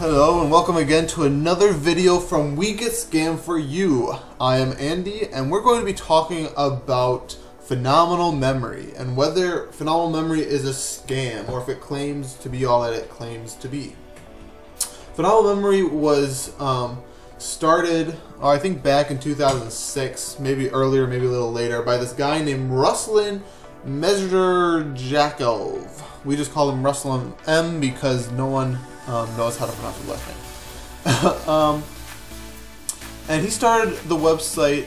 Hello and welcome again to another video from We Get Scammed for You. I am Andy and we're going to be talking about phenomenal memory and whether phenomenal memory is a scam or if it claims to be all that it claims to be. Phenomenal memory was started, I think back in 2006, maybe earlier, maybe a little later, by this guy named Ruslan Mescerjakov. We just call him Ruslan M because no one knows how to pronounce his last name. And he started the website.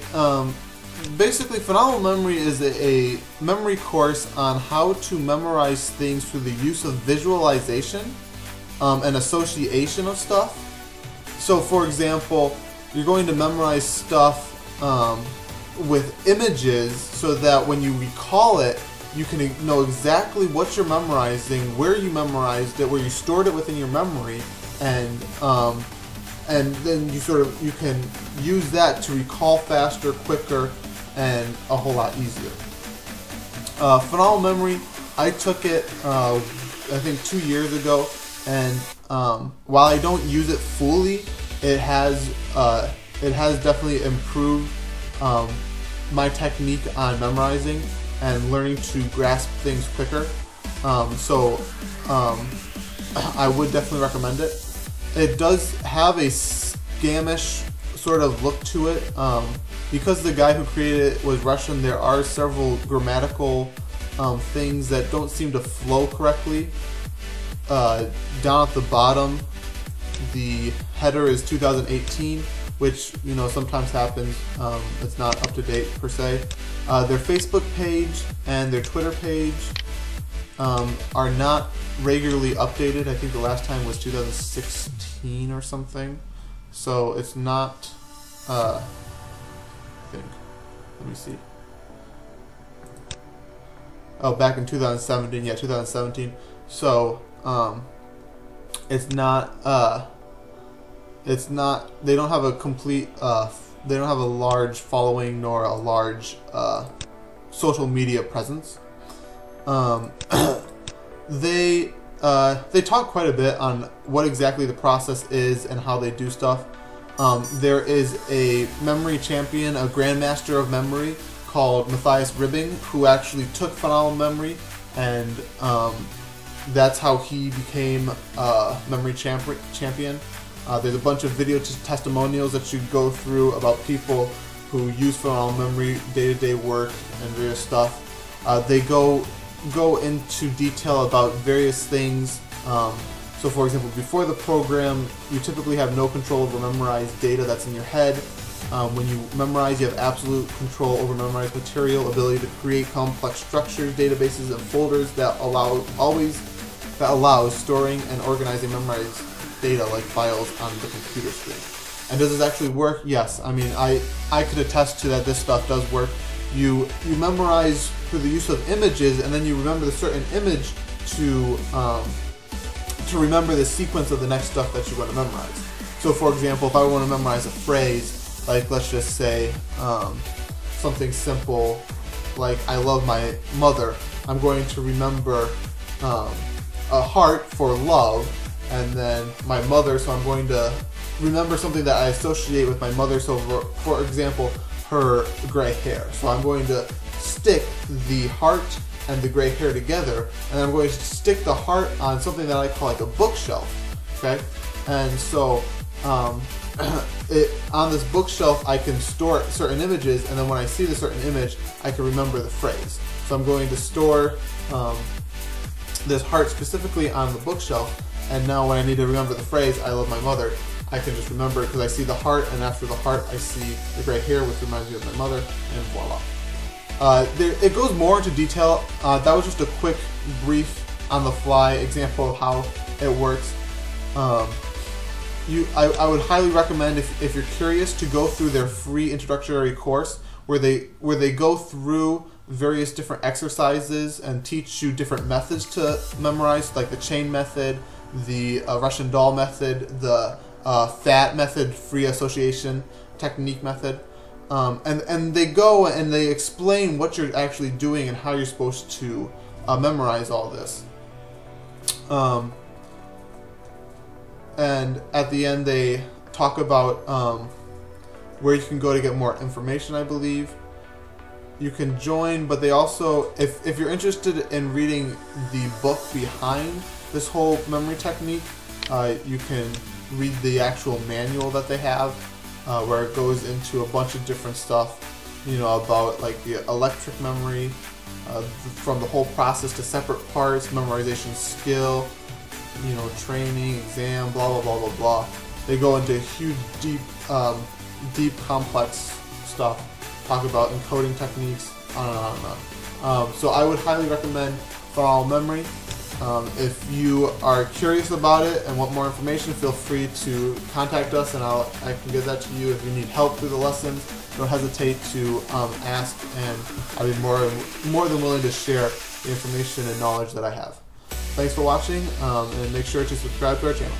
Basically, Phenomenal Memory is a memory course on how to memorize things through the use of visualization and association of stuff. So, for example, you're going to memorize stuff with images so that when you recall it, you can know exactly what you're memorizing, where you memorized it, where you stored it within your memory, and then you can use that to recall faster, quicker, and a whole lot easier. Phenomenal Memory, I took it I think 2 years ago, and while I don't use it fully, it has definitely improved my technique on memorizing and learning to grasp things quicker. I would definitely recommend it. It does have a scamish sort of look to it. Because the guy who created it was Russian, there are several grammatical things that don't seem to flow correctly. Down at the bottom, the header is 2018, which sometimes happens. It's not up to date per se. Their Facebook page and their Twitter page are not regularly updated. I think the last time was 2016 or something. So it's not. I think. Let me see. Oh, back in 2017. Yeah, 2017. So it's not. They don't have a complete. They don't have a large following nor a large social media presence. They talk quite a bit on what exactly the process is and how they do stuff. There is a memory champion, a grandmaster of memory called Matthias Ribbing, who actually took Phenomenal Memory, and that's how he became memory champion. There's a bunch of video testimonials that you go through about people who use Phenomenal Memory, day-to-day work, and various stuff. They go into detail about various things. So, for example, before the program, you typically have no control over memorized data that's in your head. When you memorize, you have absolute control over memorized material, ability to create complex structures, databases, and folders that allows storing and organizing memorized data like files on the computer screen. And does this actually work? Yes. I mean, I could attest to that this stuff does work. You memorize through the use of images, and then you remember the certain image to remember the sequence of the next stuff that you want to memorize. So, for example, if I want to memorize a phrase, like let's just say something simple like "I love my mother," I'm going to remember a heart for love. And then my mother, so I'm going to remember something that I associate with my mother. So, for example, her gray hair. So I'm going to stick the heart and the gray hair together, and I'm going to stick the heart on something that I call like a bookshelf. Okay, and so on this bookshelf, I can store certain images, and then when I see the certain image, I can remember the phrase. So I'm going to store this heart specifically on the bookshelf. And now when I need to remember the phrase, "I love my mother," I can just remember it because I see the heart, and after the heart I see the gray hair, which reminds me of my mother, and voila. It goes more into detail. That was just a quick, brief, on-the-fly example of how it works. I would highly recommend, if you're curious, to go through their free introductory course where they go through various different exercises and teach you different methods to memorize, like the chain method, the Russian doll method, the FAT method, free association technique method, and they go and they explain what you're actually doing and how you're supposed to memorize all this. and at the end they talk about where you can go to get more information, I believe. You can join, but they also, if you're interested in reading the book behind this whole memory technique, you can read the actual manual that they have, where it goes into a bunch of different stuff, you know, about like the electric memory, from the whole process to separate parts, memorization skill, you know, training, exam, blah blah blah blah blah. They go into huge, deep, complex stuff. Talk about encoding techniques, on and on and on. So I would highly recommend Follow Memory. If you are curious about it and want more information, feel free to contact us, and I can get that to you. If you need help through the lessons, don't hesitate to ask, and I'd be more than willing to share the information and knowledge that I have. Thanks for watching, and make sure to subscribe to our channel.